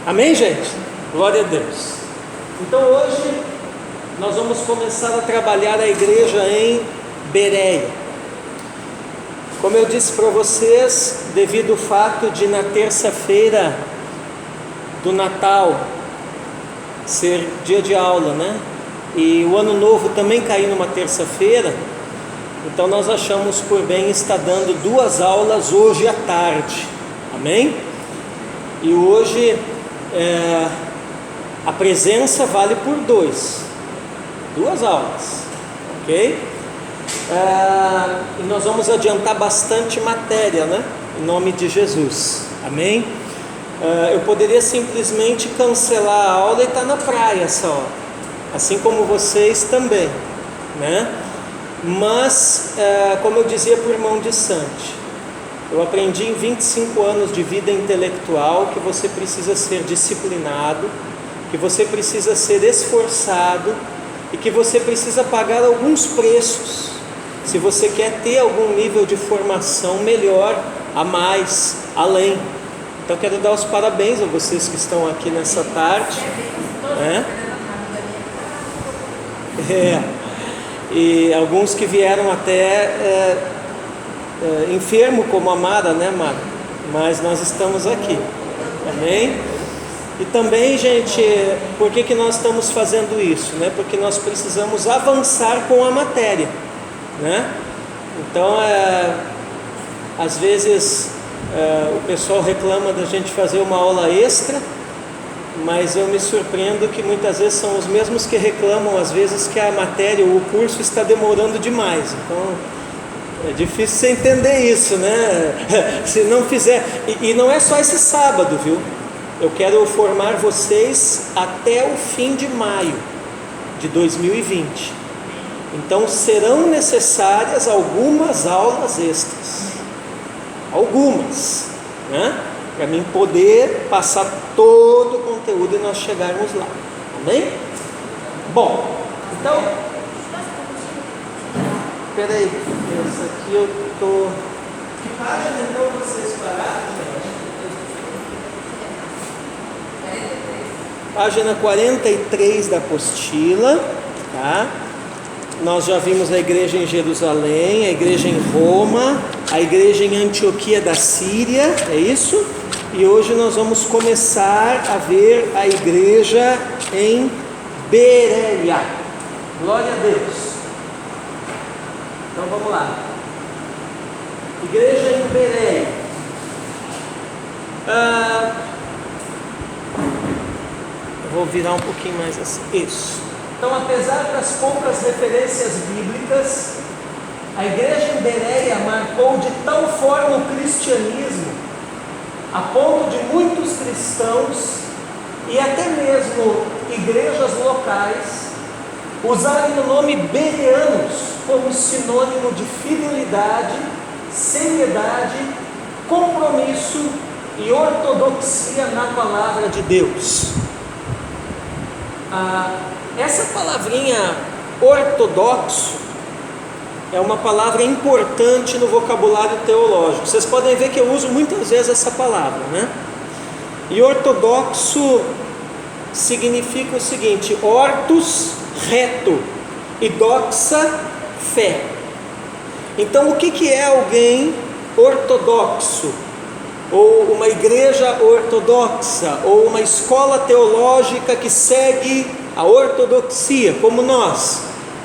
Amém, gente? Glória a Deus. Então hoje nós vamos começar a trabalhar a igreja em Bereia. Como eu disse para vocês, devido ao fato de na terça-feira do Natal ser dia de aula, né? E o Ano Novo também cair numa terça-feira, então nós achamos por bem estar dando 2 aulas hoje à tarde. Amém? E hoje a presença vale por 2 aulas, ok? E nós vamos adiantar bastante matéria, né? Em nome de Jesus, amém? Eu poderia simplesmente cancelar a aula e estar na praia essa hora, assim como vocês também, né? Mas, como eu dizia para o irmão de Sante, eu aprendi em 25 anos de vida intelectual que você precisa ser disciplinado, que você precisa ser esforçado e que você precisa pagar alguns preços se você quer ter algum nível de formação melhor, a mais, além. Então quero dar os parabéns a vocês que estão aqui nessa tarde, né? E alguns que vieram até enfermo como a Mara, né, Mara? Mas nós estamos aqui, amém? E também, gente, por que nós estamos fazendo isso, né? Porque nós precisamos avançar com a matéria, né? Então, às vezes o pessoal reclama da gente fazer uma aula extra, mas eu me surpreendo que muitas vezes são os mesmos que reclamam às vezes que a matéria ou o curso está demorando demais. Então é difícil você entender isso, né? Se não fizer, e não é só esse sábado, viu? Eu quero formar vocês até o fim de maio de 2020. Então serão necessárias algumas aulas extras, algumas, né? Para mim poder passar todo o conteúdo e nós chegarmos lá, amém? Bom, então, peraí, essa aqui eu tô. Que página então vocês pararam, gente? Página 43 da apostila, tá? Nós já vimos a igreja em Jerusalém, a igreja em Roma, a igreja em Antioquia da Síria, é isso? E hoje nós vamos começar a ver a igreja em Bereia. Glória a Deus. Então vamos lá. Igreja em Bereia. Eu vou virar um pouquinho mais assim. Isso. Então, apesar das poucas referências bíblicas, a igreja em Bereia marcou de tal forma o cristianismo, a ponto de muitos cristãos e até mesmo igrejas locais usarem o nome bereanos como sinônimo de fidelidade, seriedade, compromisso e ortodoxia na palavra de Deus. Essa palavrinha ortodoxo é uma palavra importante no vocabulário teológico. Vocês podem ver que eu uso muitas vezes essa palavra, né? E ortodoxo significa o seguinte: ortos, reto, e doxa, fé. Então o que é alguém ortodoxo? Ou uma igreja ortodoxa, ou uma escola teológica que segue a ortodoxia, como nós.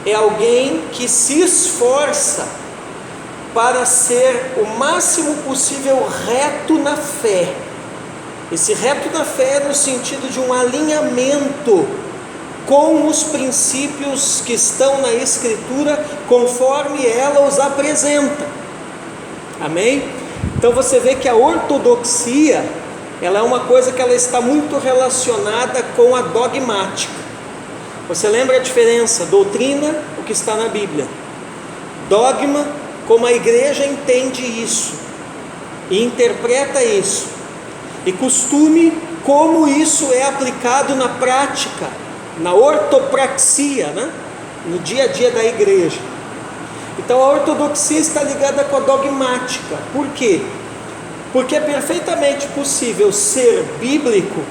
É alguém que se esforça para ser o máximo possível reto na fé. Esse reto na fé é no sentido de um alinhamento com os princípios que estão na Escritura, conforme ela os apresenta. Amém? Então você vê que a ortodoxia, ela é uma coisa que ela está muito relacionada com a dogmática. Você lembra a diferença? Doutrina, o que está na Bíblia. Dogma, como a igreja entende isso e interpreta isso. E costume, como isso é aplicado na prática, na ortopraxia, né? No dia a dia da igreja. Então a ortodoxia está ligada com a dogmática. Por quê? Porque é perfeitamente possível ser bíblico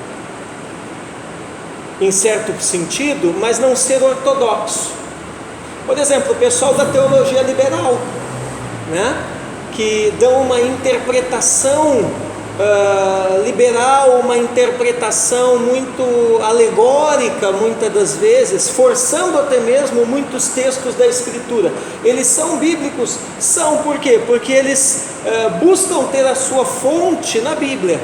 em certo sentido, mas não ser ortodoxo. Por exemplo, o pessoal da teologia liberal, né? Que dão uma interpretação liberal, uma interpretação muito alegórica, muitas das vezes, forçando até mesmo muitos textos da Escritura. Eles são bíblicos? São, por quê? Porque eles buscam ter a sua fonte na Bíblia,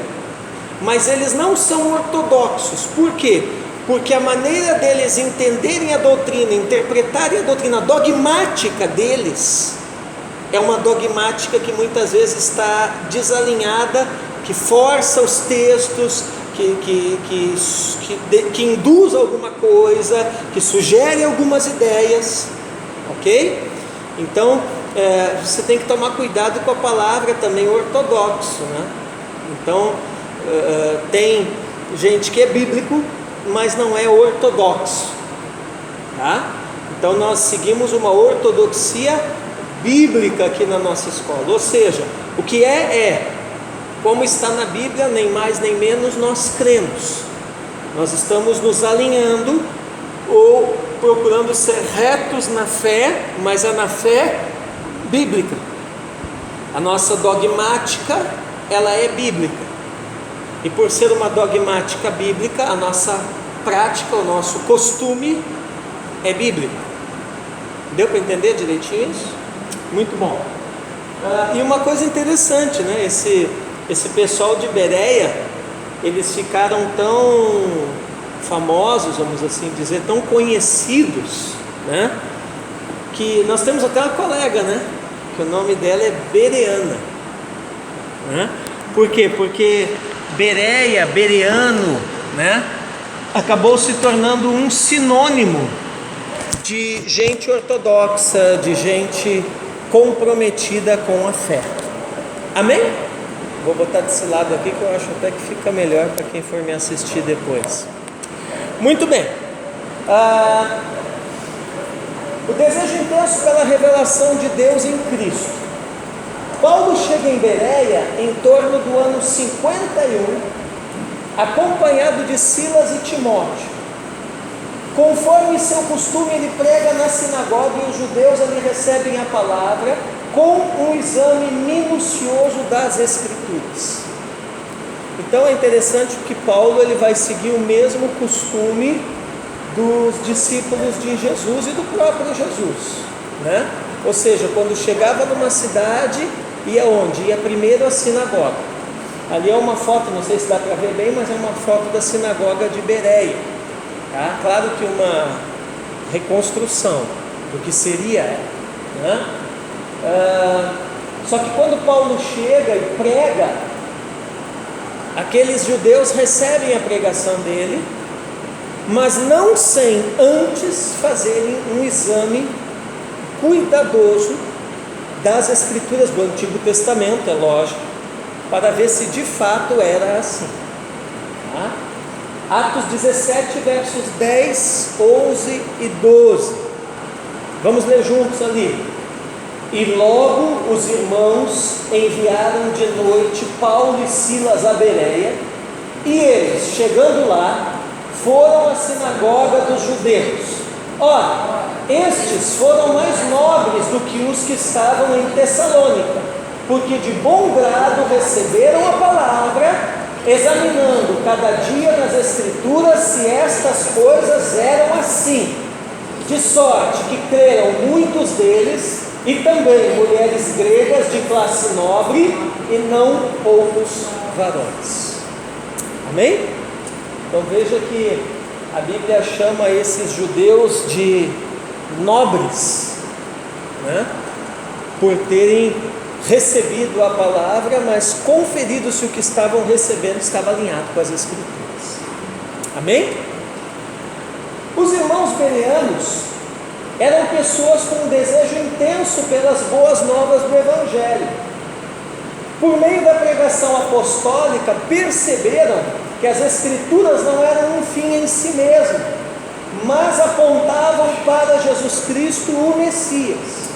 mas eles não são ortodoxos. Por quê? Porque a maneira deles entenderem a doutrina, interpretarem a doutrina dogmática deles, é uma dogmática que muitas vezes está desalinhada, que força os textos, que induz alguma coisa, que sugere algumas ideias, ok? Então, você tem que tomar cuidado com a palavra também ortodoxo, né? Então, tem gente que é bíblico, mas não é ortodoxo, tá? Então, nós seguimos uma ortodoxia bíblica aqui na nossa escola, ou seja, o que como está na Bíblia, nem mais nem menos nós cremos. Nós estamos nos alinhando ou procurando ser retos na fé, mas é na fé bíblica. A nossa dogmática, ela é bíblica, e por ser uma dogmática bíblica, a nossa prática, o nosso costume é bíblico. Deu para entender direitinho isso? Muito bom. E uma coisa interessante, né? Esse pessoal de Bereia, eles ficaram tão famosos, vamos assim dizer, tão conhecidos, né? Que nós temos até uma colega, né? Que o nome dela é Bereana, né? Por quê? Porque Bereia, bereano, né? Acabou se tornando um sinônimo de gente ortodoxa, de gente comprometida com a fé. Amém? Vou botar desse lado aqui que eu acho até que fica melhor para quem for me assistir depois. Muito bem. O desejo intenso pela revelação de Deus em Cristo. Paulo chega em Bereia em torno do ano 51, acompanhado de Silas e Timóteo. Conforme seu costume, ele prega na sinagoga e os judeus ali recebem a palavra com um exame minucioso das Escrituras. Então é interessante que Paulo ele vai seguir o mesmo costume dos discípulos de Jesus e do próprio Jesus, né? Ou seja, quando chegava numa cidade, ia onde? Ia primeiro à sinagoga. Ali é uma foto, não sei se dá para ver bem, mas é uma foto da sinagoga de Bereia, tá? Claro que uma reconstrução do que seria, né? Só que quando Paulo chega e prega, aqueles judeus recebem a pregação dele, mas não sem antes fazerem um exame cuidadoso das Escrituras do Antigo Testamento, é lógico, para ver se de fato era assim, tá? Atos 17, versos 10, 11 e 12. Vamos ler juntos ali. E logo os irmãos enviaram de noite Paulo e Silas a Bereia, e eles, chegando lá, foram à sinagoga dos judeus. Ora, estes foram mais nobres do que os que estavam em Tessalônica, porque de bom grado receberam a palavra, examinando cada dia nas Escrituras se estas coisas eram assim, de sorte que creram muitos deles, e também mulheres gregas de classe nobre, e não poucos varões. Amém? Então veja que a Bíblia chama esses judeus de nobres, né? Por terem recebido a palavra, mas conferido se o que estavam recebendo estava alinhado com as Escrituras. Amém? Os irmãos bereanos eram pessoas com um desejo intenso pelas boas novas do Evangelho. Por meio da pregação apostólica, perceberam que as Escrituras não eram um fim em si mesmo, mas apontavam para Jesus Cristo, o Messias.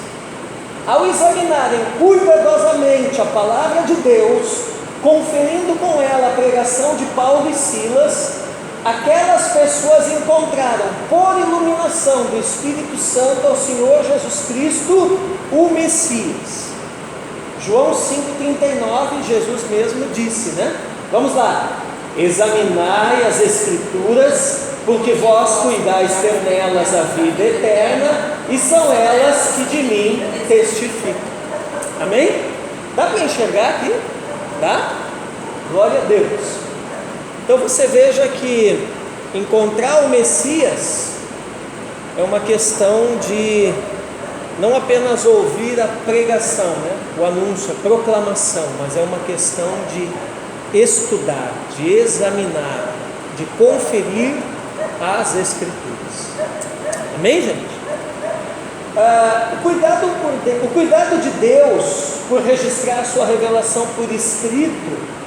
Ao examinarem cuidadosamente a palavra de Deus, conferindo com ela a pregação de Paulo e Silas, aquelas pessoas encontraram por iluminação do Espírito Santo ao Senhor Jesus Cristo, o Messias. João 5,39, Jesus mesmo disse, né? Vamos lá. Examinai as Escrituras, porque vós cuidais ter nelas a vida eterna, e são elas que de mim testificam. Amém? Dá para enxergar aqui? Dá? Glória a Deus. Então você veja que encontrar o Messias é uma questão de não apenas ouvir a pregação, né? O anúncio, a proclamação, mas é uma questão de estudar, de examinar, de conferir as Escrituras. Amém, gente? O cuidado de Deus por registrar a sua revelação por escrito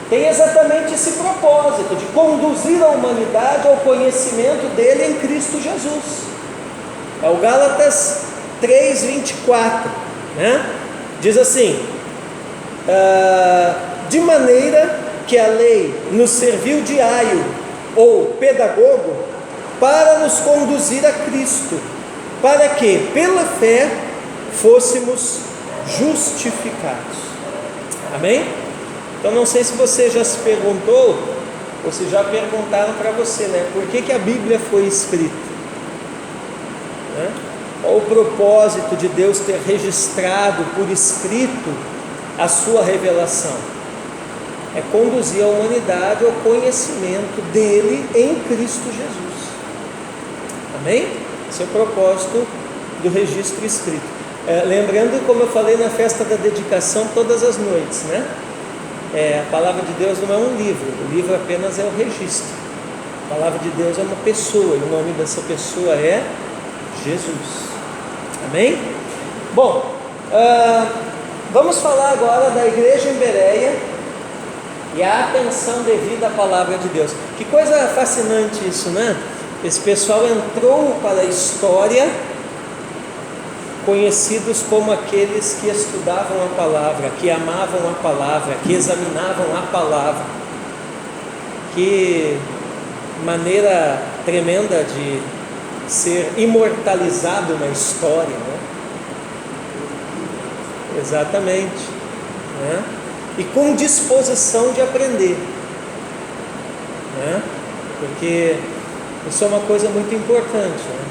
tem exatamente esse propósito, de conduzir a humanidade ao conhecimento dele em Cristo Jesus. É o Gálatas 3,24, né? Diz assim: de maneira que a lei nos serviu de aio ou pedagogo para nos conduzir a Cristo, para que pela fé fôssemos justificados. Amém? Então não sei se você já se perguntou, ou se já perguntaram para você, né? Por que a Bíblia foi escrita? Né? Qual o propósito de Deus ter registrado por escrito a sua revelação? É conduzir a humanidade ao conhecimento dele em Cristo Jesus. Amém? Esse é o propósito do registro escrito. Lembrando, como eu falei na festa da dedicação todas as noites, né? A palavra de Deus não é um livro, o livro apenas é o registro. A palavra de Deus é uma pessoa, e o nome dessa pessoa é Jesus. Amém? Bom, vamos falar agora da igreja em Bereia e a atenção devida à palavra de Deus. Que coisa fascinante isso, né? Esse pessoal entrou para a história conhecidos como aqueles que estudavam a palavra, que amavam a palavra, que examinavam a palavra. Que maneira tremenda de ser imortalizado na história, né? Exatamente, né? E com disposição de aprender, né? Porque isso é uma coisa muito importante, né?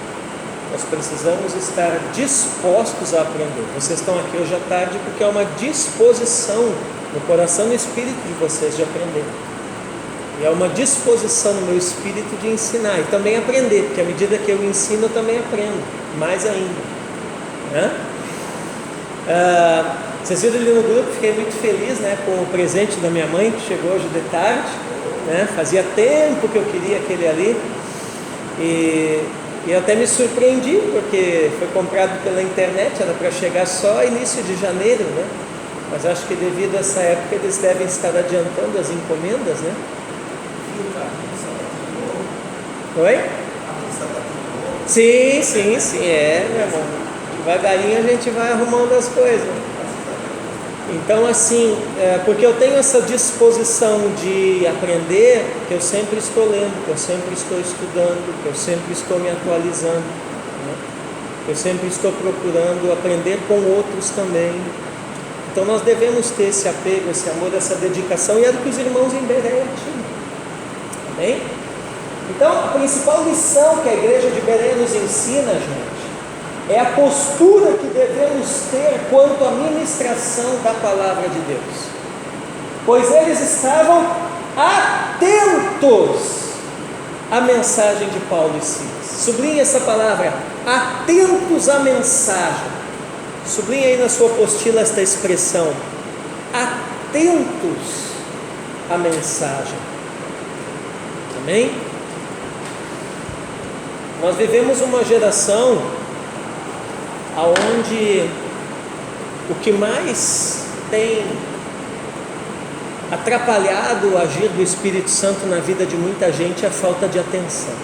Nós precisamos estar dispostos a aprender. Vocês estão aqui hoje à tarde porque é uma disposição no coração e no espírito de vocês de aprender. E é uma disposição no meu espírito de ensinar e também aprender, porque à medida que eu ensino, eu também aprendo, mais ainda, né? Vocês viram ali no grupo, fiquei muito feliz, né, com o presente da minha mãe, que chegou hoje de tarde, né? Fazia tempo que eu queria aquele ali, e eu até me surpreendi, porque foi comprado pela internet, era para chegar só início de janeiro, né? Mas acho que devido a essa época eles devem estar adiantando as encomendas, né? Oi? Sim, meu irmão. Devagarinho a gente vai arrumando as coisas. Então assim, porque eu tenho essa disposição de aprender, que eu sempre estou lendo, que eu sempre estou estudando, que eu sempre estou me atualizando, né? Eu sempre estou procurando aprender com outros também. Então nós devemos ter esse apego, esse amor, essa dedicação, e era o que os irmãos em Bereia tinham. Amém? Então a principal lição que a igreja de Bereia nos ensina, gente, é a postura que devemos ter quanto à ministração da palavra de Deus, pois eles estavam atentos à mensagem de Paulo e Silas. Sublinhe essa palavra, atentos à mensagem. Sublinhe aí na sua apostila esta expressão, atentos à mensagem. Amém? Nós vivemos uma geração onde o que mais tem atrapalhado o agir do Espírito Santo na vida de muita gente é a falta de atenção.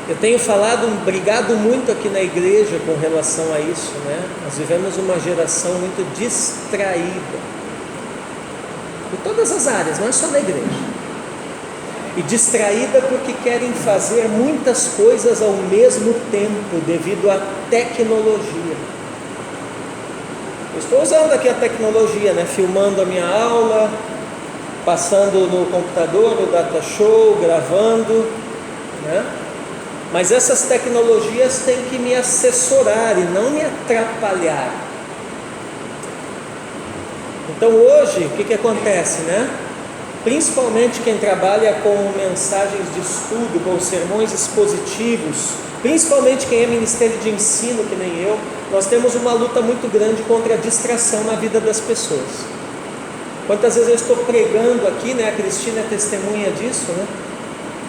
Eu tenho brigado muito aqui na igreja com relação a isso, né? Nós vivemos uma geração muito distraída, em todas as áreas, não é só na igreja. E distraída porque querem fazer muitas coisas ao mesmo tempo, devido à tecnologia. Eu estou usando aqui a tecnologia, né? Filmando a minha aula, passando no computador, no data show, gravando, né? Mas essas tecnologias têm que me assessorar e não me atrapalhar. Então hoje, o que acontece, né? Principalmente quem trabalha com mensagens de estudo, com sermões expositivos, principalmente quem é ministério de ensino, que nem eu, nós temos uma luta muito grande contra a distração na vida das pessoas. Quantas vezes eu estou pregando aqui, né? A Cristina é testemunha disso, né?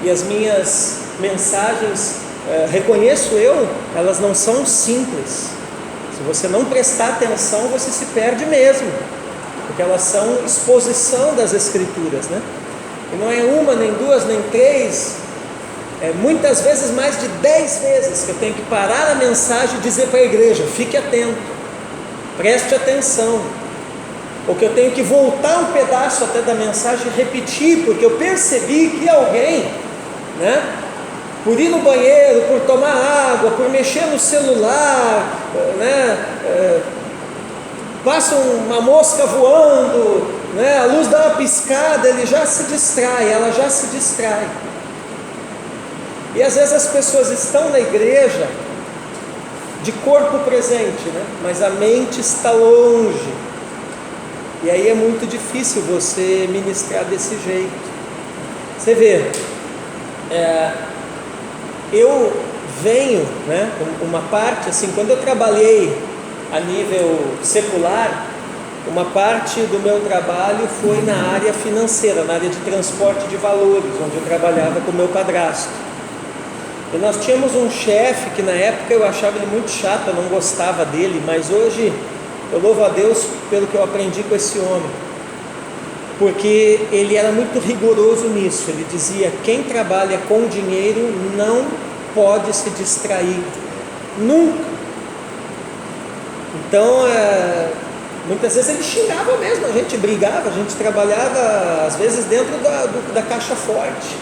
E as minhas mensagens, reconheço eu, elas não são simples. Se você não prestar atenção, você se perde mesmo, porque elas são exposição das Escrituras, né? E não é uma, nem duas, nem três, muitas vezes mais de 10 vezes que eu tenho que parar a mensagem e dizer para a igreja: fique atento, preste atenção, ou que eu tenho que voltar um pedaço até da mensagem e repetir, porque eu percebi que alguém, né, por ir no banheiro, por tomar água, por mexer no celular, né, passa uma mosca voando, né, a luz dá uma piscada, ele já se distrai, ela já se distrai. E às vezes as pessoas estão na igreja de corpo presente, né, mas a mente está longe. E aí é muito difícil você ministrar desse jeito. Você vê, eu venho, né, uma parte assim, quando eu trabalhei a nível secular, uma parte do meu trabalho foi na área financeira, na área de transporte de valores, onde eu trabalhava com o meu padrasto. E nós tínhamos um chefe que na época eu achava ele muito chato, eu não gostava dele, mas hoje eu louvo a Deus pelo que eu aprendi com esse homem, porque ele era muito rigoroso nisso. Ele dizia: quem trabalha com dinheiro não pode se distrair, nunca. Então, muitas vezes ele xingava mesmo, a gente brigava, a gente trabalhava às vezes dentro da caixa forte,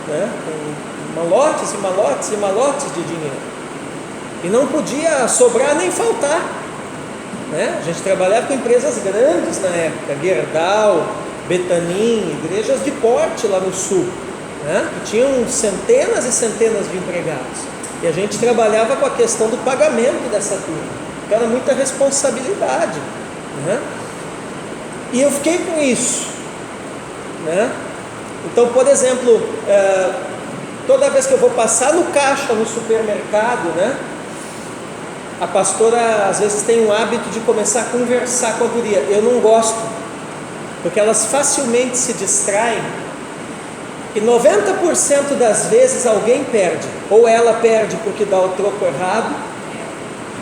né? Com malotes e malotes e malotes de dinheiro, e não podia sobrar nem faltar, né? A gente trabalhava com empresas grandes na época, Gerdau, Betanin, igrejas de porte lá no sul, né? Que tinham centenas e centenas de empregados, e a gente trabalhava com a questão do pagamento dessa turma, que era muita responsabilidade, né? E eu fiquei com isso, né? Então, por exemplo, toda vez que eu vou passar no caixa no supermercado, né, a pastora às vezes tem um hábito de começar a conversar com a guria. Eu não gosto, porque elas facilmente se distraem, e 90% das vezes alguém perde, ou ela perde porque dá o troco errado,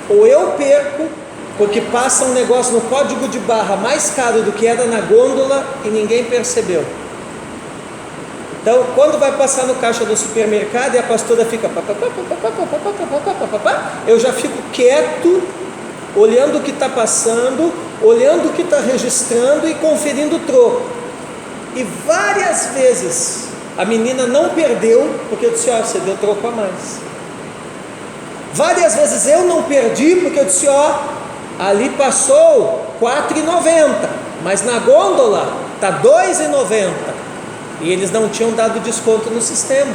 ou eu perco porque passa um negócio no código de barra mais caro do que era na gôndola e ninguém percebeu. Então, quando vai passar no caixa do supermercado e a pastora fica, eu já fico quieto, olhando o que está passando, olhando o que está registrando e conferindo o troco. E várias vezes a menina não perdeu, porque eu disse: ó, você deu troco a mais. Várias vezes eu não perdi, porque eu disse: ó, ali passou R$4,90, mas na gôndola está R$2,90. E eles não tinham dado desconto no sistema,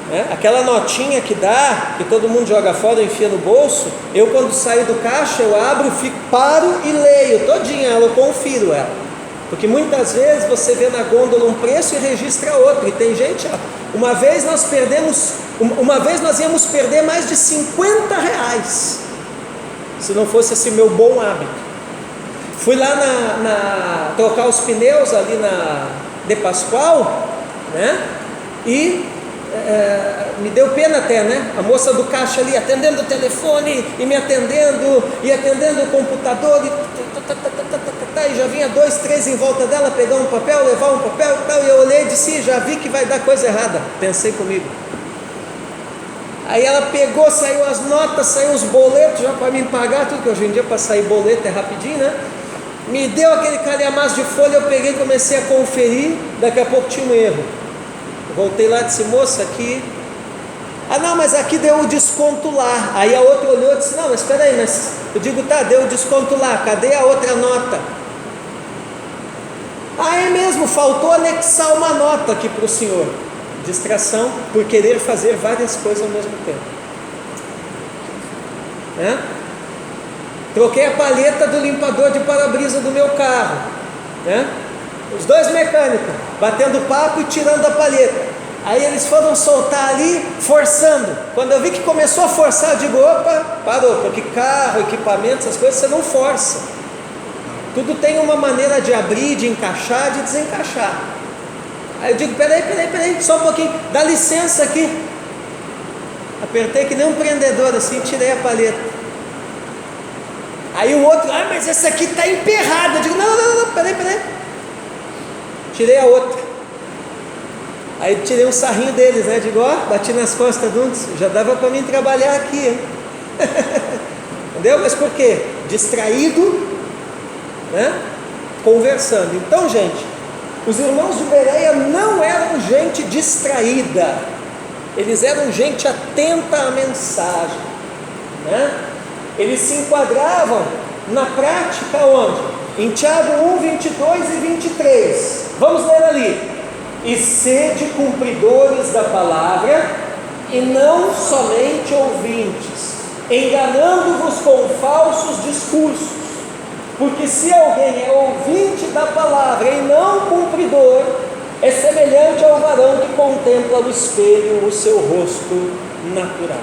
né? Aquela notinha que dá, que todo mundo joga fora, enfia no bolso, eu quando saio do caixa, eu abro, paro e leio todinha ela, eu confiro ela, porque muitas vezes você vê na gôndola um preço e registra outro, e tem gente, uma vez nós íamos perder mais de R$50, se não fosse esse meu bom hábito. Fui lá trocar os pneus ali na De Pascoal, né? E me deu pena até, né? A moça do caixa ali atendendo o telefone e me atendendo, e atendendo o computador, e e já vinha 2, 3 em volta dela, pegar um papel, levar um papel e tal, e eu olhei e disse, já vi que vai dar coisa errada, pensei comigo. Aí ela pegou, saiu as notas, saiu os boletos já para me pagar, tudo que hoje em dia para sair boleto é rapidinho, né? Me deu aquele calhamaço de folha, eu peguei e comecei a conferir, daqui a pouco tinha um erro. Eu voltei lá e disse, moça, aqui... Ah não, mas aqui deu o desconto lá. Aí a outra olhou e disse, não, mas espera aí, mas... Eu digo, tá, deu o desconto lá, cadê a outra nota? Ah, é mesmo, faltou anexar uma nota aqui para o senhor. Distração por querer fazer várias coisas ao mesmo tempo. Troquei a palheta do limpador de para-brisa do meu carro, os 2 mecânicos batendo papo e tirando a palheta. Aí eles foram soltar ali, forçando. Quando eu vi que começou a forçar, eu digo, opa, parou, porque carro, equipamento, essas coisas você não força. Tudo tem uma maneira de abrir, de encaixar, de desencaixar. Aí eu digo, peraí, só um pouquinho, dá licença aqui. Apertei que nem um prendedor assim, tirei a palheta. Aí o outro, mas essa aqui está emperrada. Eu digo, não, peraí. Tirei a outra. Aí tirei um sarrinho deles, né? Digo, bati nas costas de um, já dava para mim trabalhar aqui, hein? Entendeu? Mas por quê? Distraído, conversando. Então, gente, os irmãos de Bereia não eram gente distraída, eles eram gente atenta à mensagem, Eles se enquadravam na prática onde? Em Tiago 1, 22 e 23. Vamos ler ali. E sede cumpridores da palavra, e não somente ouvintes, enganando-vos com falsos discursos. Porque se alguém é ouvinte da palavra e não cumpridor, é semelhante ao varão que contempla no espelho o seu rosto natural.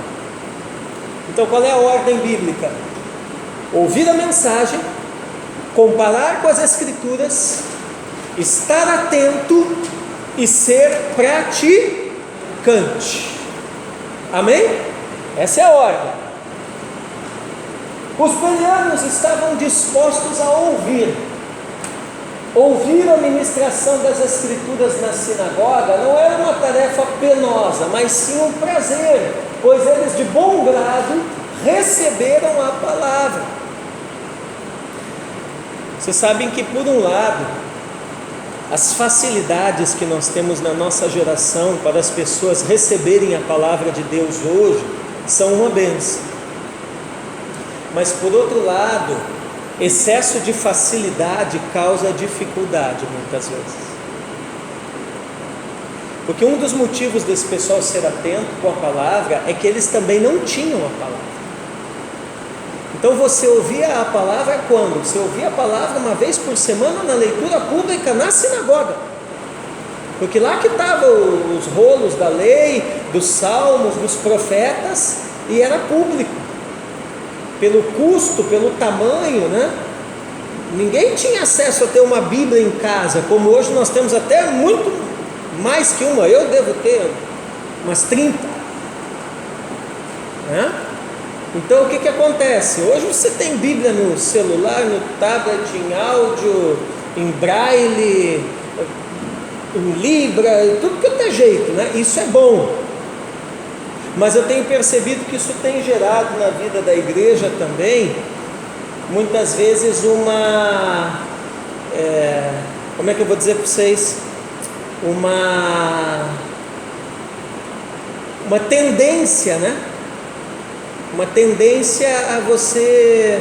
Então qual é a ordem bíblica? Ouvir a mensagem, comparar com as escrituras, estar atento e ser praticante. Amém? Essa é a ordem. Os bereanos estavam dispostos a ouvir a ministração das escrituras na sinagoga. Não era uma tarefa penosa, mas sim um prazer, pois eles de bom grado receberam a palavra. Vocês sabem que, por um lado, as facilidades que nós temos na nossa geração para as pessoas receberem a palavra de Deus hoje são uma bênção. Mas por outro lado, excesso de facilidade causa dificuldade muitas vezes. Porque um dos motivos desse pessoal ser atento com a palavra é que eles também não tinham a palavra. Então você ouvia a palavra quando? Você ouvia a palavra uma vez por semana na leitura pública na sinagoga. Porque lá que estavam os rolos da lei, dos salmos, dos profetas, e era público. Pelo custo, pelo tamanho, Ninguém tinha acesso a ter uma Bíblia em casa, como hoje nós temos até muito mais que uma. Eu devo ter umas 30. Então o que acontece? Hoje você tem Bíblia no celular, no tablet, em áudio, em braille, em libra, tudo que é jeito, Isso é bom. Mas eu tenho percebido que isso tem gerado na vida da igreja também, muitas vezes como é que eu vou dizer para vocês? Uma tendência, Uma tendência a você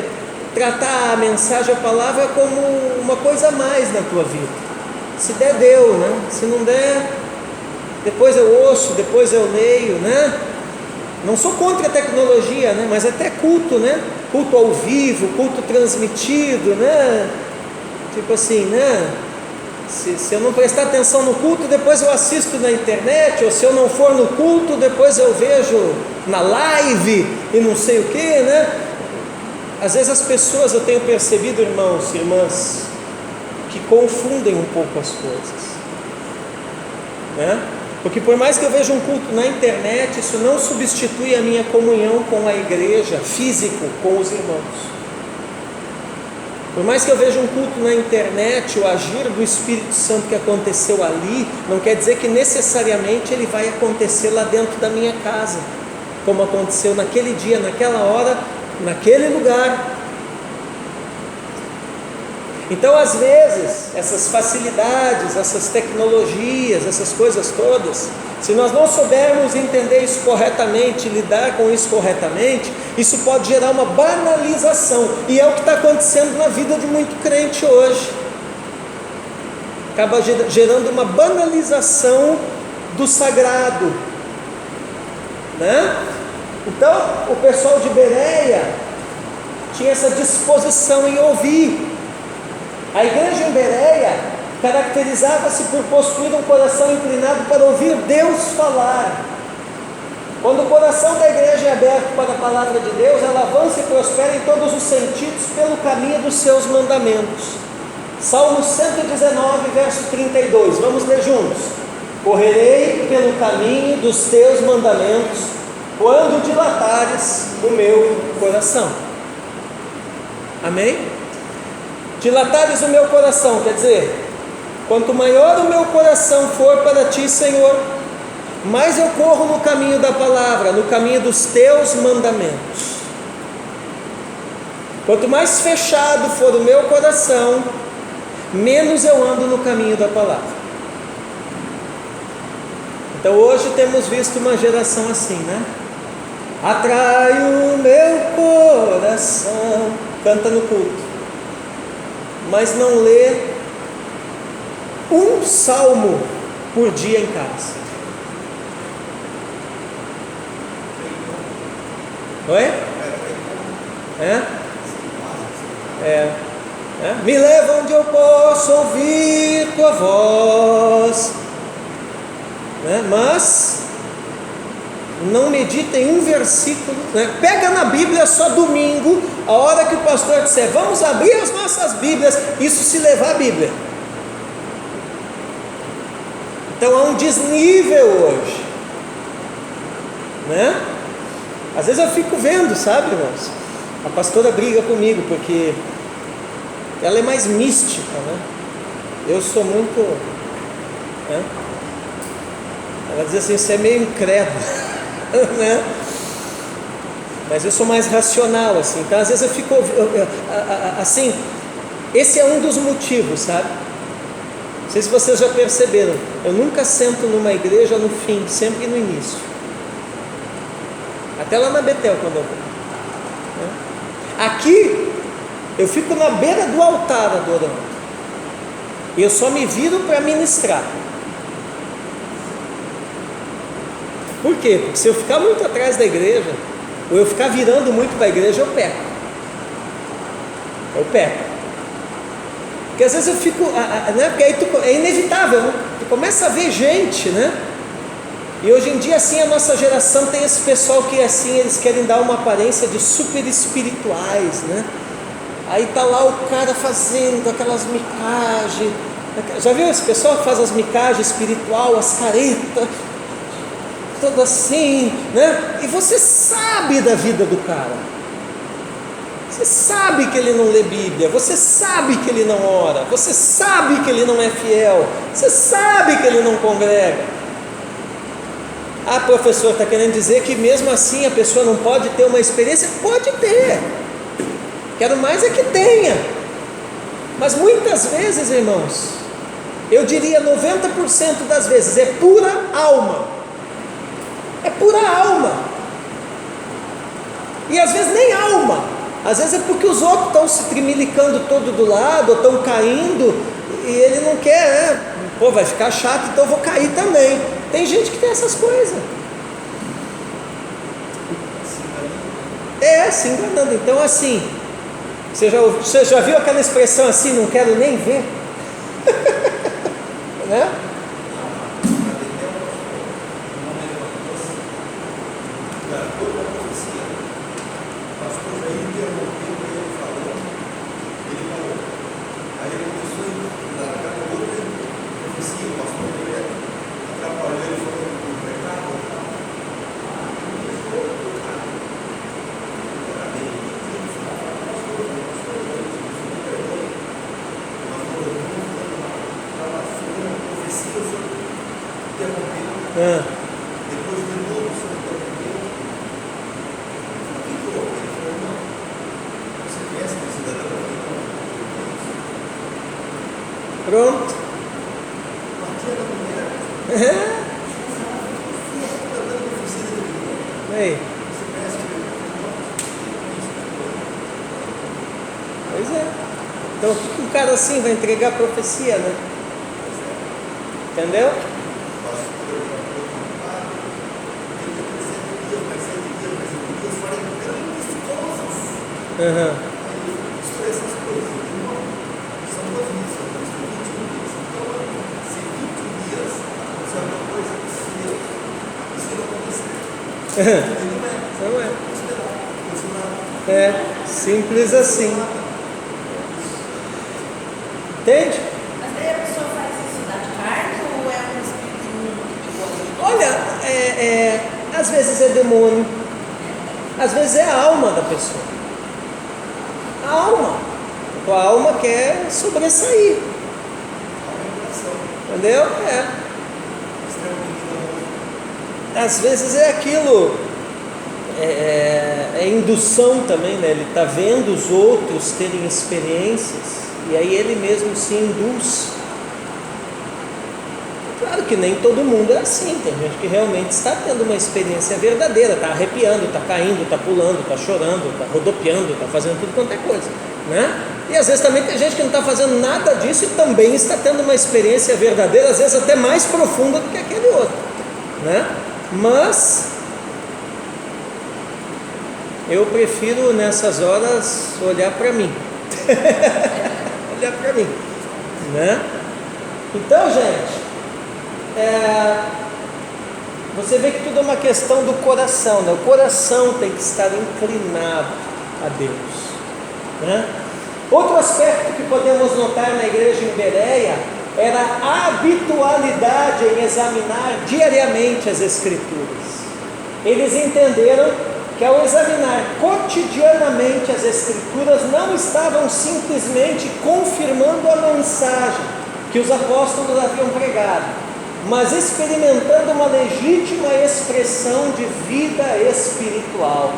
tratar a mensagem, a palavra como uma coisa a mais na tua vida. Se der, deu, Se não der, depois eu ouço, depois eu leio, Não sou contra a tecnologia, mas até culto, Culto ao vivo, culto transmitido, Tipo assim, Se eu não prestar atenção no culto, depois eu assisto na internet, ou se eu não for no culto, depois eu vejo na live e não sei o que, Às vezes as pessoas, eu tenho percebido, irmãos e irmãs, que confundem um pouco as coisas, Porque por mais que eu veja um culto na internet, isso não substitui a minha comunhão com a igreja, físico, com os irmãos. Por mais que eu veja um culto na internet, o agir do Espírito Santo que aconteceu ali, não quer dizer que necessariamente ele vai acontecer lá dentro da minha casa, como aconteceu naquele dia, naquela hora, naquele lugar. Então, às vezes, essas facilidades, essas tecnologias, essas coisas todas, se nós não soubermos entender isso corretamente, lidar com isso corretamente, isso pode gerar uma banalização, e é o que está acontecendo na vida de muito crente hoje. Acaba gerando uma banalização do sagrado, né? Então, o pessoal de Bereia tinha essa disposição em ouvir. A igreja em Bereia caracterizava-se por possuir um coração inclinado para ouvir Deus falar. Quando o coração da igreja é aberto para a palavra de Deus, ela avança e prospera em todos os sentidos pelo caminho dos seus mandamentos. Salmo 119, verso 32, vamos ler juntos. Correrei pelo caminho dos teus mandamentos, quando dilatares o meu coração. Amém? Dilatares o meu coração, quer dizer, quanto maior o meu coração for para ti, Senhor, mais eu corro no caminho da palavra, no caminho dos teus mandamentos. Quanto mais fechado for o meu coração, menos eu ando no caminho da palavra. Então hoje temos visto uma geração assim, né? Atrai o meu coração, canta no culto, mas não lê um salmo por dia em casa. Oi? Me leva onde eu posso ouvir tua voz, né? Mas não medita em um versículo, né? Pega na Bíblia só domingo, a hora que o pastor disser, vamos abrir as nossas Bíblias, isso se levar a Bíblia. Então há um desnível hoje, né? Às vezes eu fico vendo, sabe, irmãos? A pastora briga comigo, porque ela é mais mística, né? Eu sou muito, né? Ela diz assim, você é meio incrédulo, né? Mas eu sou mais racional, assim. Então às vezes eu fico, assim, esse é um dos motivos, sabe? Não sei se vocês já perceberam, eu nunca sento numa igreja no fim, sempre no início. Até lá na Betel, quando eu vou, né? Aqui eu fico na beira do altar adorando, e eu só me viro para ministrar. Por quê? Porque se eu ficar muito atrás da igreja, ou eu ficar virando muito para a igreja, eu peco. Porque às vezes eu fico, né? Porque aí é inevitável, né? Tu começa a ver gente, né? E hoje em dia, assim, a nossa geração tem esse pessoal que, assim, eles querem dar uma aparência de super espirituais, né? Aí tá lá o cara fazendo aquelas micagens. Já viu esse pessoal que faz as micagens espiritual, as caretas, todo assim, né? E você sabe da vida do cara. Você sabe que ele não lê Bíblia, você sabe que ele não ora, você sabe que ele não é fiel, você sabe que ele não congrega. Ah, professor, está querendo dizer que mesmo assim a pessoa não pode ter uma experiência? Pode ter, quero mais é que tenha, mas muitas vezes, irmãos, eu diria 90% das vezes, é pura alma, e às vezes nem alma, às vezes é porque os outros estão se trimilicando todo do lado, ou estão caindo, e ele não quer, né? Pô, vai ficar chato, então eu vou cair também. Tem gente que tem essas coisas. Se enganando. Então assim, você já viu aquela expressão assim, não quero nem ver? Né? Ah. Depois de novo, o senhor entendeu? O que houve? Ele falou, não. Você conhece a cidadão? Eu falei, não. Pronto. Batia da mulher. Está dando oficina de vida. Aí. Você conhece o Pois é. Então, o que um cara assim vai entregar profecia, né? Entendeu? Uhum. Essas coisas, irmão, são 2 dias, são 21 dias. Então, se 21 dias acontecer alguma coisa, isso não acontecer. Não é. Esperar, continuar. É simples assim. Entende? Mas daí a pessoa faz isso da carne ou é um espírito? Olha, às vezes é demônio, às vezes é a alma da pessoa. A alma. A tua alma quer sobressair. Entendeu? Às vezes é aquilo. É indução também, né? Ele está vendo os outros terem experiências e aí ele mesmo se induz. Claro que nem todo mundo é assim, tem gente que realmente está tendo uma experiência verdadeira, está arrepiando, está caindo, está pulando, está chorando, está rodopiando, está fazendo tudo quanto é coisa, né? E às vezes também tem gente que não está fazendo nada disso e também está tendo uma experiência verdadeira, às vezes até mais profunda do que aquele outro, né? Mas eu prefiro nessas horas olhar para mim, olhar para mim, né? Então, gente, você vê que tudo é uma questão do coração, né? O coração tem que estar inclinado a Deus, né? Outro aspecto que podemos notar na igreja em Bereia era a habitualidade em examinar diariamente as Escrituras. Eles entenderam que ao examinar cotidianamente as Escrituras não estavam simplesmente confirmando a mensagem que os apóstolos haviam pregado, mas experimentando uma legítima expressão de vida espiritual.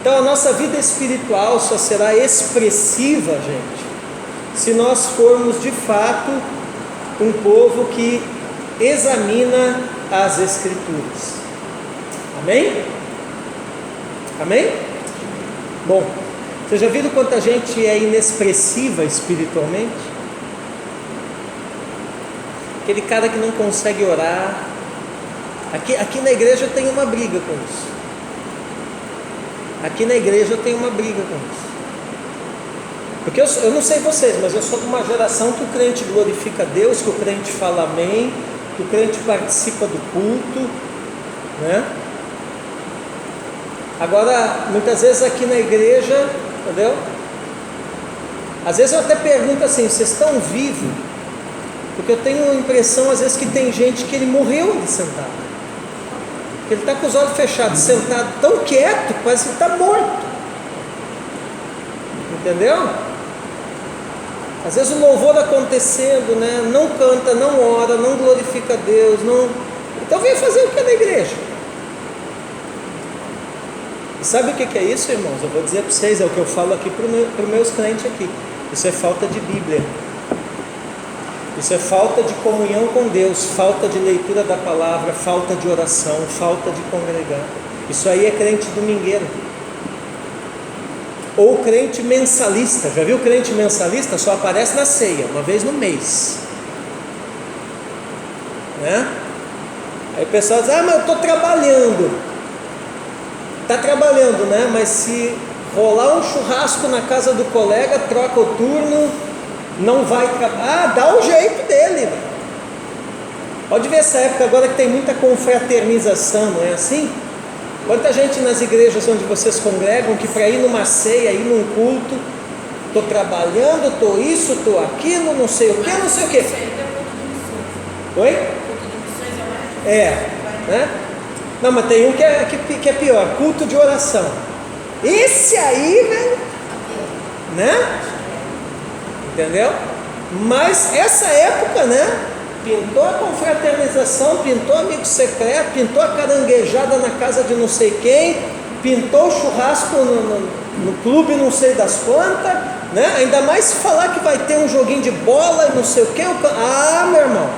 Então a nossa vida espiritual só será expressiva, gente, se nós formos de fato um povo que examina as Escrituras. Amém? Amém? Bom, vocês já viram quanta gente é inexpressiva espiritualmente? Aquele cara que não consegue orar. Aqui na igreja eu tenho uma briga com isso. Aqui na igreja eu tenho uma briga com isso. Porque eu não sei vocês, mas eu sou de uma geração que o crente glorifica a Deus, que o crente fala amém, que o crente participa do culto, né? Agora, muitas vezes aqui na igreja, entendeu? Às vezes eu até pergunto assim, vocês estão vivos? Porque eu tenho a impressão às vezes que tem gente que ele morreu ali sentado. Ele está com os olhos fechados, sentado tão quieto, parece que está morto. Entendeu? Às vezes o louvor acontecendo, né? Não canta, não ora, não glorifica a Deus, não... Então vem fazer o que na igreja? E sabe o que é isso, irmãos? Eu vou dizer para vocês, é o que eu falo aqui para os meus crentes aqui. Isso é falta de Bíblia. Isso é falta de comunhão com Deus, falta de leitura da palavra, falta de oração, falta de congregar. Isso aí é crente domingueiro. Ou crente mensalista. Já viu crente mensalista? Só aparece na ceia, uma vez no mês, né? Aí o pessoal diz, mas eu estou trabalhando. Está trabalhando, né? Mas se rolar um churrasco na casa do colega, troca o turno, não vai trabalhar. Dá o jeito dele. Pode ver essa época agora que tem muita confraternização, não é assim? Quanta gente nas igrejas onde vocês congregam que para ir numa ceia, ir num culto, estou trabalhando, estou isso, estou aquilo, não sei o que, não sei o que. Oi? Né? Não, mas tem um que é pior, culto de oração. Esse aí, velho, né? Entendeu? Mas essa época, né? pintou a confraternização, pintou amigo secreto, pintou a caranguejada na casa de não sei quem, pintou o churrasco no clube não sei das quantas, né? Ainda mais se falar que vai ter um joguinho de bola e não sei o que. Ah, meu irmão,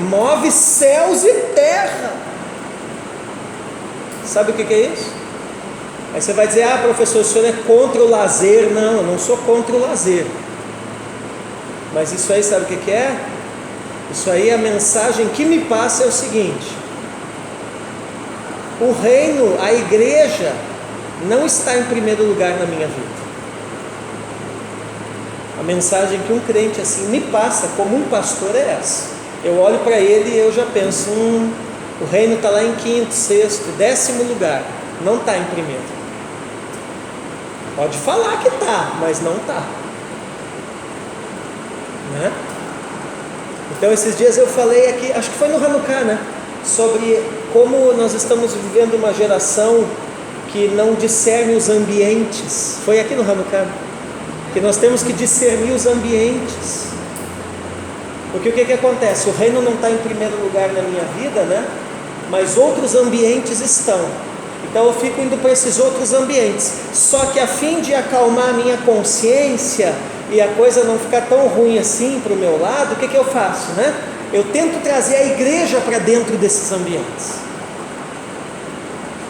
move céus e terra. Sabe o que é isso? Aí você vai dizer, ah, professor, o senhor é contra o lazer. Não, eu não sou contra o lazer. Mas isso aí, sabe o que é? Isso aí, a mensagem que me passa é o seguinte: o reino, a igreja, não está em primeiro lugar na minha vida. A mensagem que um crente assim me passa, como um pastor, é essa. Eu olho para ele e eu já penso, o reino está lá em 5º, 6º, 10º lugar, não está em primeiro. Pode falar que está, mas não está, né? Então esses dias eu falei aqui, acho que foi no Hanukkah, né? Sobre como nós estamos vivendo uma geração que não discerne os ambientes. Foi aqui no Hanukkah que nós temos que discernir os ambientes. Porque o que acontece? O reino não está em primeiro lugar na minha vida, né? Mas outros ambientes estão. Então eu fico indo para esses outros ambientes. Só que a fim de acalmar a minha consciência e a coisa não ficar tão ruim assim para o meu lado, o que eu faço, né? Eu tento trazer a igreja para dentro desses ambientes.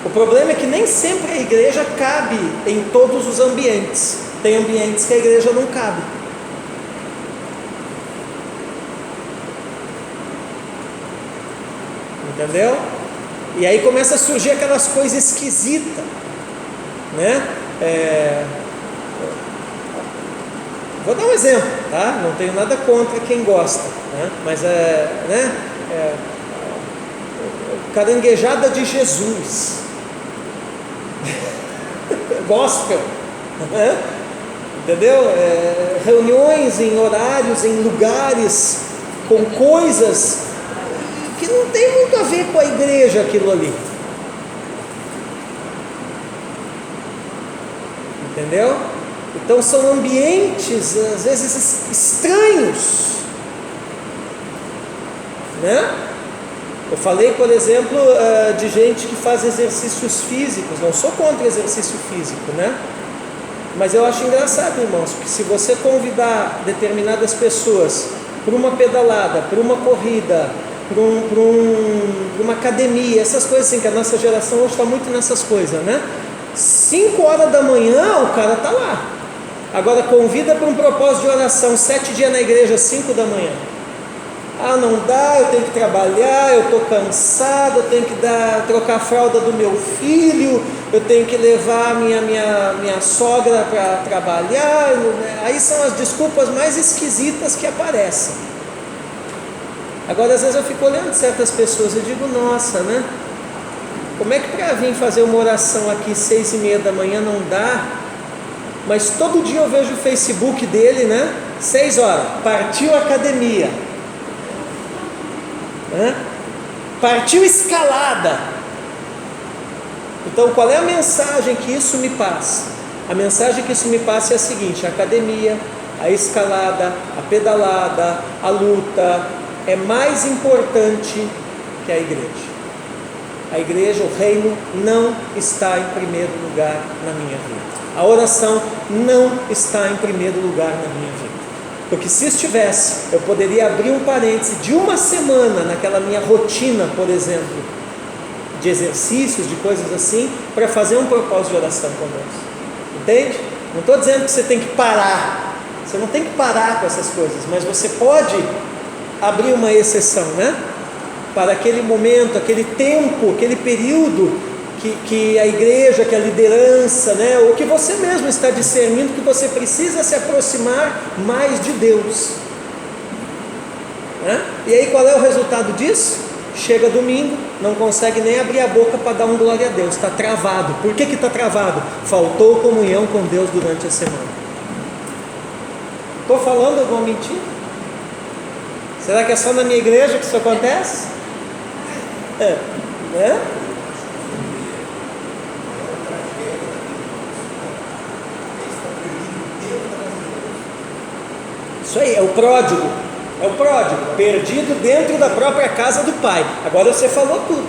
O problema é que nem sempre a igreja cabe em todos os ambientes. Tem ambientes que a igreja não cabe. Entendeu? E aí começa a surgir aquelas coisas esquisitas, né? Vou dar um exemplo, tá? Não tenho nada contra quem gosta, né? Mas caranguejada de Jesus, gospel, né? Entendeu? Reuniões em horários, em lugares, com coisas que não tem muito a ver com a igreja, aquilo ali. Entendeu? Então são ambientes, às vezes, estranhos, né? Eu falei, por exemplo, de gente que faz exercícios físicos. Não sou contra exercício físico, né? Mas eu acho engraçado, irmãos, que se você convidar determinadas pessoas para uma pedalada, para uma corrida, para uma academia, essas coisas assim, que a nossa geração hoje está muito nessas coisas, né? 5 horas da manhã o cara está lá. Agora convida para um propósito de oração, 7 dias na igreja, 5 da manhã. Ah, não dá, eu tenho que trabalhar, eu estou cansado, eu tenho que trocar a fralda do meu filho, eu tenho que levar minha sogra para trabalhar. Aí são as desculpas mais esquisitas que aparecem. Agora às vezes eu fico olhando certas pessoas e digo, nossa, né? Como é que para vir fazer uma oração aqui 6:30 da manhã não dá? Mas todo dia eu vejo o Facebook dele, né? 6 horas, partiu academia, né? Partiu escalada. Então qual é a mensagem que isso me passa? A mensagem que isso me passa é a seguinte: a academia, a escalada, a pedalada, a luta é mais importante que a igreja. A igreja, o reino, não está em primeiro lugar na minha vida. A oração não está em primeiro lugar na minha vida. Porque se estivesse, eu poderia abrir um parêntese de uma semana naquela minha rotina, por exemplo, de exercícios, de coisas assim, para fazer um propósito de oração com Deus. Entende? Não estou dizendo que você tem que parar. Você não tem que parar com essas coisas, mas você pode abrir uma exceção, né? Para aquele momento, aquele tempo, aquele período que a igreja, que a liderança, né, ou que você mesmo está discernindo que você precisa se aproximar mais de Deus, né? E aí qual é o resultado disso? Chega domingo, não consegue nem abrir a boca para dar um glória a Deus, está travado. Por que está travado? Faltou comunhão com Deus durante a semana. Estou falando alguma mentira? Será que é só na minha igreja que isso acontece? Né? Isso aí, é o pródigo. É o pródigo, perdido dentro da própria casa do pai. Agora você falou tudo.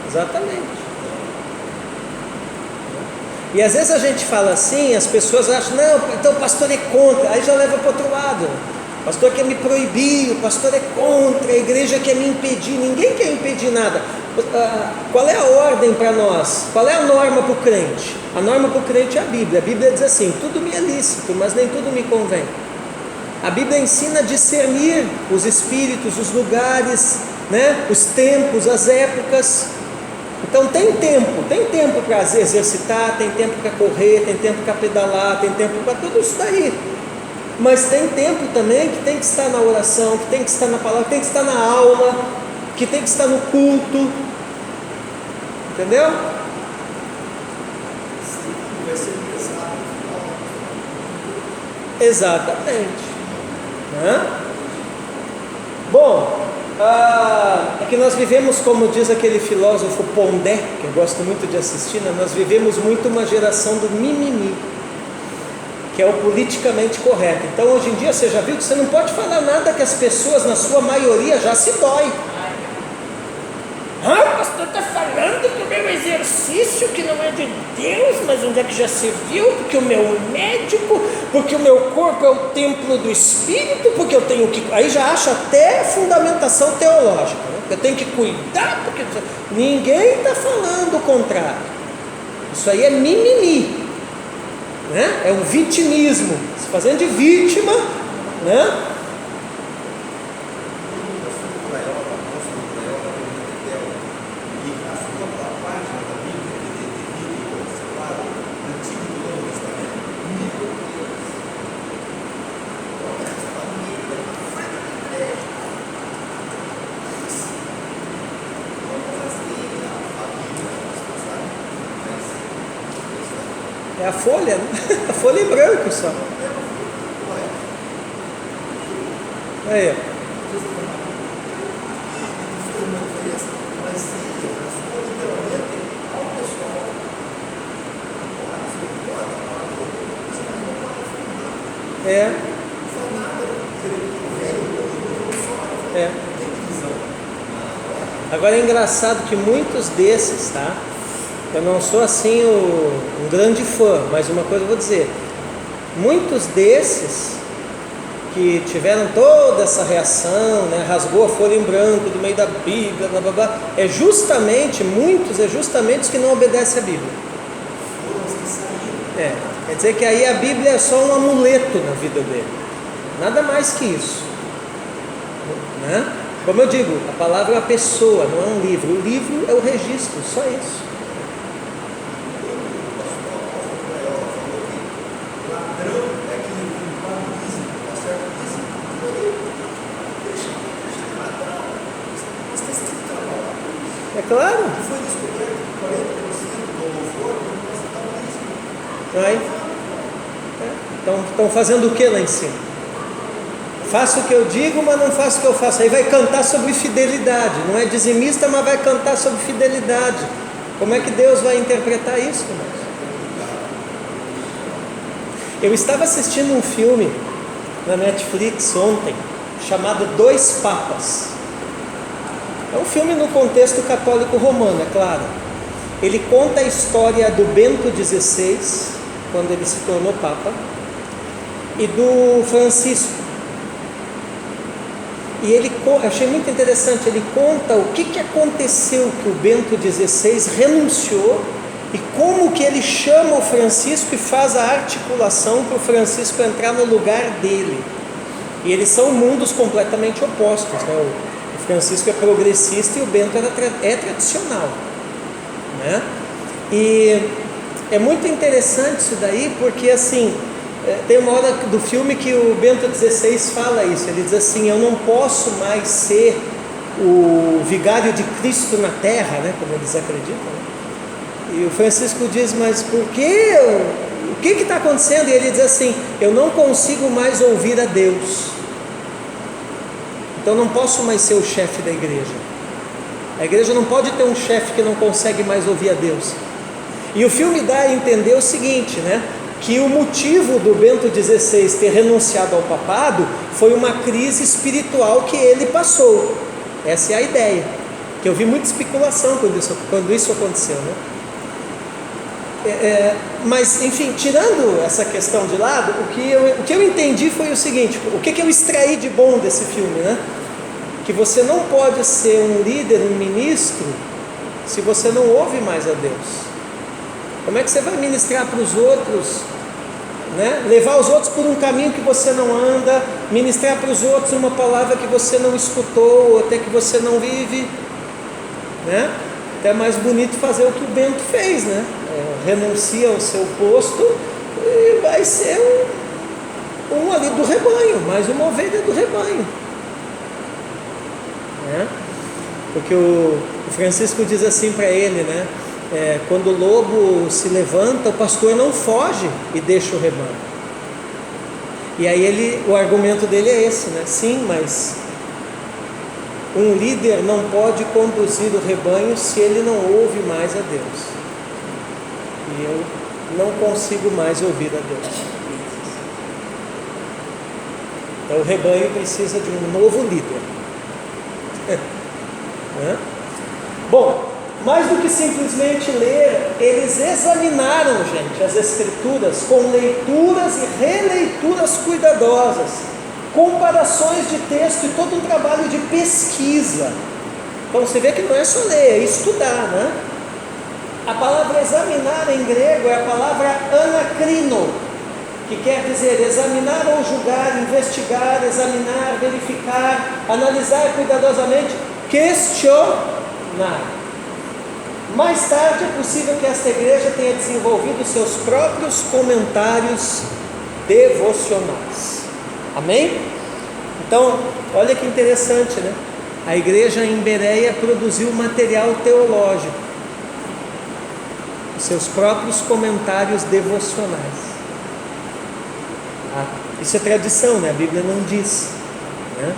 Exatamente. E às vezes a gente fala assim, as pessoas acham, não, então o pastor é contra, aí já leva para o outro lado. O pastor quer me proibir, o pastor é contra, a igreja quer me impedir, ninguém quer impedir nada. Qual é a ordem para nós? Qual é a norma para o crente? A norma para o crente é a Bíblia. A Bíblia diz assim, tudo me é lícito, mas nem tudo me convém. A Bíblia ensina a discernir os espíritos, os lugares, né? Os tempos, as épocas. Então tem tempo para exercitar, tem tempo para correr, tem tempo para pedalar, tem tempo para tudo isso daí. Mas tem tempo também que tem que estar na oração, que tem que estar na palavra, que tem que estar na aula, que tem que estar no culto. Entendeu? Vai ser pesado. Exatamente. Bom, é que nós vivemos, como diz aquele filósofo Pondé, que eu gosto muito de assistir, né? Nós vivemos muito uma geração do mimimi, que é o politicamente correto. Então hoje em dia você já viu que você não pode falar nada que as pessoas, na sua maioria, já se dói. O pastor está falando do meu exercício que não é de Deus, mas onde é que já se viu? Porque o meu médico, porque o meu corpo é o templo do Espírito, porque eu tenho que... Aí já acha até fundamentação teológica, né? Eu tenho que cuidar, porque ninguém está falando o contrário. Isso aí é mimimi, né? É um vitimismo, se fazendo de vítima, né? É a folha, né? A folha em branco só. Aí, ó. É. Agora é engraçado que muitos desses, tá? Eu não sou assim um grande fã, mas uma coisa eu vou dizer: muitos desses que tiveram toda essa reação, né, rasgou a folha em branco do meio da Bíblia, blá blá blá, muitos os que não obedecem à Bíblia. Quer dizer que aí a Bíblia é só um amuleto na vida dele, nada mais que isso, né? Como eu digo, a palavra é uma pessoa, não é um livro. O livro é o registro, só isso. É claro. Foi descoberto que 40% do louvor não Aí. Estão fazendo o que lá em cima? Faço o que eu digo, mas não faço o que eu faço. Aí vai cantar sobre fidelidade. Não é dizimista, mas vai cantar sobre fidelidade. Como é que Deus vai interpretar isso? Eu estava assistindo um filme na Netflix ontem, chamado Dois Papas. É um filme no contexto católico romano, é claro. Ele conta a história do Bento XVI, quando ele se tornou Papa, e do Francisco. E eu achei muito interessante, ele conta o que aconteceu que o Bento XVI renunciou e como que ele chama o Francisco e faz a articulação para o Francisco entrar no lugar dele. E eles são mundos completamente opostos, né? O Francisco é progressista e o Bento é tradicional, né? E é muito interessante isso daí, porque assim, tem uma hora do filme que o Bento XVI fala isso. Ele diz assim: eu não posso mais ser o vigário de Cristo na terra, né? Como eles acreditam, né? E o Francisco diz: mas por quê? O que está acontecendo? E ele diz assim: eu não consigo mais ouvir a Deus, então não posso mais ser o chefe da igreja. A igreja não pode ter um chefe que não consegue mais ouvir a Deus. E o filme dá a entender o seguinte, né? que o motivo do Bento XVI ter renunciado ao papado foi uma crise espiritual que ele passou. Essa é a ideia, que eu vi muita especulação quando isso aconteceu, né? Mas, enfim, tirando essa questão de lado, o que eu entendi foi o seguinte: o que eu extraí de bom desse filme, né? Que você não pode ser um líder, um ministro, se você não ouve mais a Deus. Como é que você vai ministrar para os outros, né? Levar os outros por um caminho que você não anda, ministrar para os outros uma palavra que você não escutou, ou até que você não vive, né? É mais bonito fazer o que o Bento fez, né? Renuncia ao seu posto e vai ser um ali do rebanho, mais uma ovelha do rebanho, né? Porque o Francisco diz assim para ele, né? Quando o lobo se levanta, o pastor não foge e deixa o rebanho. E aí o argumento dele é esse, né? Sim, mas um líder não pode conduzir o rebanho se ele não ouve mais a Deus. E eu não consigo mais ouvir a Deus. Então o rebanho precisa de um novo líder. Bom, mais do que simplesmente ler, eles examinaram, gente, as Escrituras com leituras e releituras cuidadosas, comparações de texto e todo um trabalho de pesquisa. Então você vê que não é só ler, é estudar, né? A palavra examinar em grego é a palavra anacrino, que quer dizer examinar ou julgar, investigar, examinar, verificar, analisar cuidadosamente, questionar. Mais tarde é possível que esta igreja tenha desenvolvido seus próprios comentários devocionais. Amém? Então, olha que interessante, né? A igreja em Bereia produziu material teológico, seus próprios comentários devocionais. Isso é tradição, né? A Bíblia não diz, né?